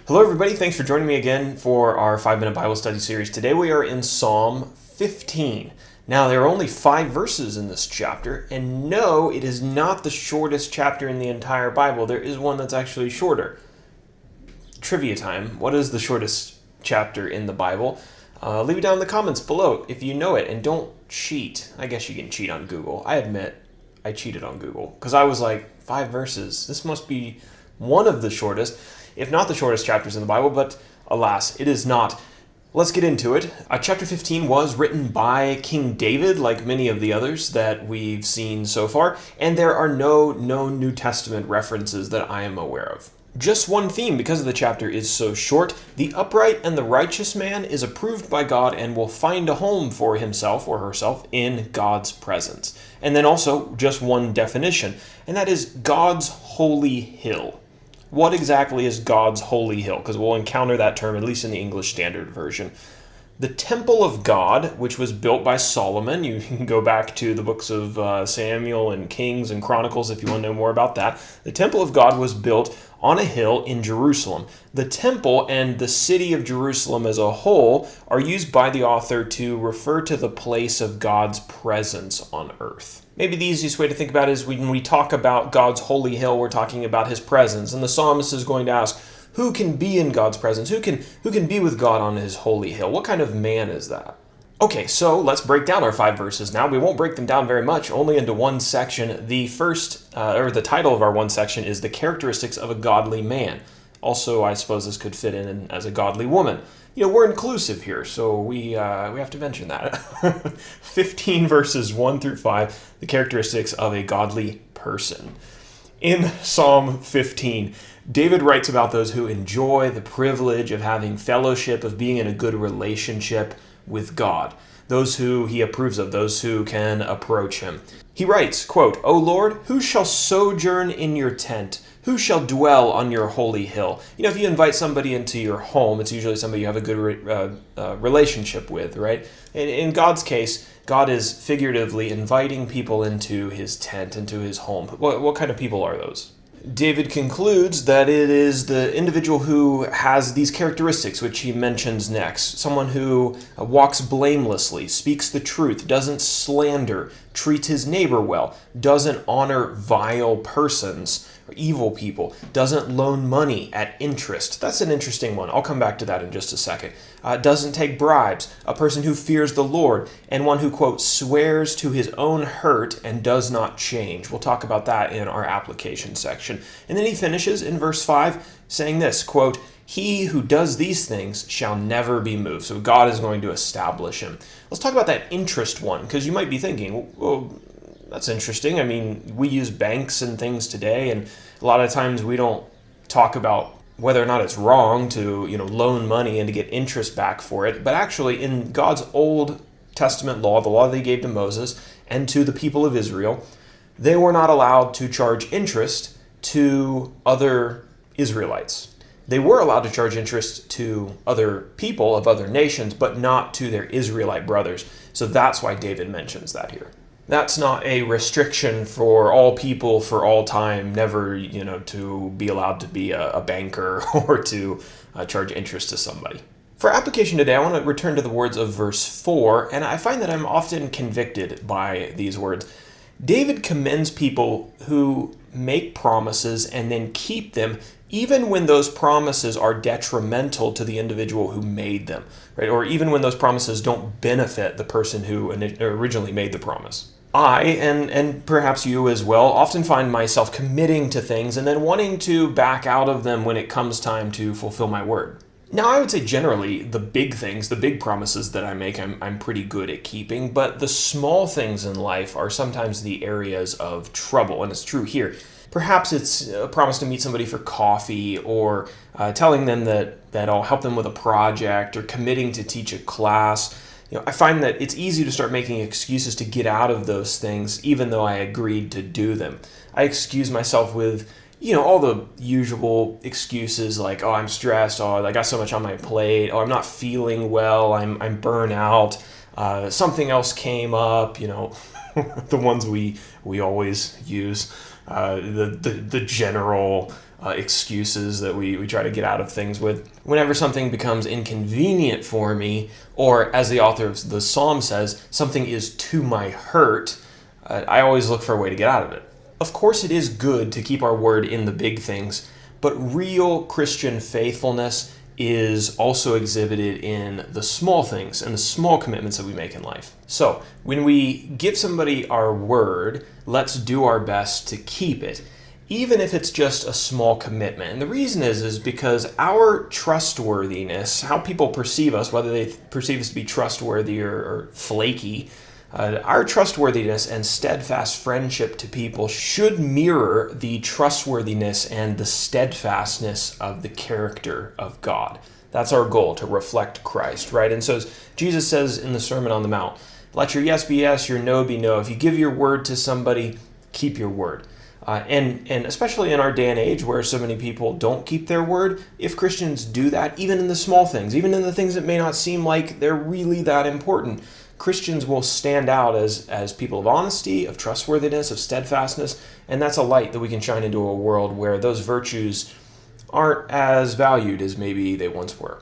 Hello, everybody. Thanks for joining me again for our 5-minute Bible study series. Today we are in Psalm 15. Now, there are only 5 verses in this chapter, and no, it is not the shortest chapter in the entire Bible. There is one that's actually shorter. Trivia time. What is the shortest chapter in the Bible? Leave it down in the comments below if you know it, and don't cheat. I guess you can cheat on Google. I admit I cheated on Google because I was like, 5 verses. This must be one of the shortest, if not the shortest chapters in the Bible, but alas, it is not. Let's get into it. Chapter 15 was written by King David, like many of the others that we've seen so far, and there are no known New Testament references that I am aware of. Just one theme, because the chapter is so short: the upright and the righteous man is approved by God and will find a home for himself or herself in God's presence. And then also just one definition, and that is God's holy hill. What exactly is God's holy hill? Because we'll encounter that term, at least in the English Standard Version. The temple of God, which was built by Solomon. You can go back to the books of Samuel and Kings and Chronicles if you want to know more about that. The temple of God was built on a hill in Jerusalem. The temple and the city of Jerusalem as a whole are used by the author to refer to the place of God's presence on earth. Maybe the easiest way to think about it is when we talk about God's holy hill, we're talking about his presence. And the psalmist is going to ask, who can be in God's presence? Who can be with God on his holy hill? What kind of man is that? Okay, so let's break down our 5 verses now. We won't break them down very much, only into one section. The the title of our one section is The Characteristics of a Godly Man. Also, I suppose this could fit in as a godly woman. We're inclusive here, so we have to mention that. 15 verses 1 through 5, the characteristics of a godly person. In Psalm 15, David writes about those who enjoy the privilege of having fellowship, of being in a good relationship with God, those who he approves of, those who can approach him. He writes, quote, "O Lord, who shall sojourn in your tent? Who shall dwell on your holy hill?" If you invite somebody into your home, it's usually somebody you have a good relationship with, right? In God's case, God is figuratively inviting people into his tent, into his home. What kind of people are those? David concludes that it is the individual who has these characteristics, which he mentions next. Someone who walks blamelessly, speaks the truth, doesn't slander, treats his neighbor well, doesn't honor vile persons or evil people, doesn't loan money at interest. That's an interesting one. I'll come back to that in just a second. Doesn't take bribes, a person who fears the Lord, and one who, quote, swears to his own hurt and does not change. We'll talk about that in our application section. And then he finishes in verse 5 saying this, quote, "He who does these things shall never be moved." So God is going to establish him. Let's talk about that interest one, because you might be thinking, well, that's interesting. I mean, we use banks and things today, and a lot of times we don't talk about whether or not it's wrong to, loan money and to get interest back for it. But actually, in God's Old Testament law, the law that he gave to Moses and to the people of Israel, they were not allowed to charge interest to other Israelites. They were allowed to charge interest to other people of other nations, but not to their Israelite brothers. So that's why David mentions that here. That's not a restriction for all people for all time, never, to be allowed to be a banker or to charge interest to somebody. For application today, I want to return to the words of verse 4, and I find that I'm often convicted by these words. David commends people who make promises and then keep them, even when those promises are detrimental to the individual who made them, right? Or even when those promises don't benefit the person who originally made the promise. I, and perhaps you as well, often find myself committing to things and then wanting to back out of them when it comes time to fulfill my word. Now, I would say generally the big things, the big promises that I make, I'm pretty good at keeping, but the small things in life are sometimes the areas of trouble, and it's true here. Perhaps it's a promise to meet somebody for coffee, or telling them that I'll help them with a project, or committing to teach a class. I find that it's easy to start making excuses to get out of those things, even though I agreed to do them. I excuse myself with, all the usual excuses like, oh, I'm stressed, oh, I got so much on my plate, oh, I'm not feeling well, I'm burnt out, something else came up, the ones we always use, the general excuses that we try to get out of things with. Whenever something becomes inconvenient for me, or as the author of the Psalm says, something is to my hurt, I always look for a way to get out of it. Of course, it is good to keep our word in the big things, but real Christian faithfulness is also exhibited in the small things and the small commitments that we make in life. So, when we give somebody our word, let's do our best to keep it, even if it's just a small commitment. And the reason is because our trustworthiness, how people perceive us, whether they perceive us to be trustworthy or flaky, our trustworthiness and steadfast friendship to people should mirror the trustworthiness and the steadfastness of the character of God. That's our goal, to reflect Christ, right? And so as Jesus says in the Sermon on the Mount, let your yes be yes, your no be no. If you give your word to somebody, keep your word. And especially in our day and age where so many people don't keep their word, if Christians do that, even in the small things, even in the things that may not seem like they're really that important, Christians will stand out as people of honesty, of trustworthiness, of steadfastness, and that's a light that we can shine into a world where those virtues aren't as valued as maybe they once were.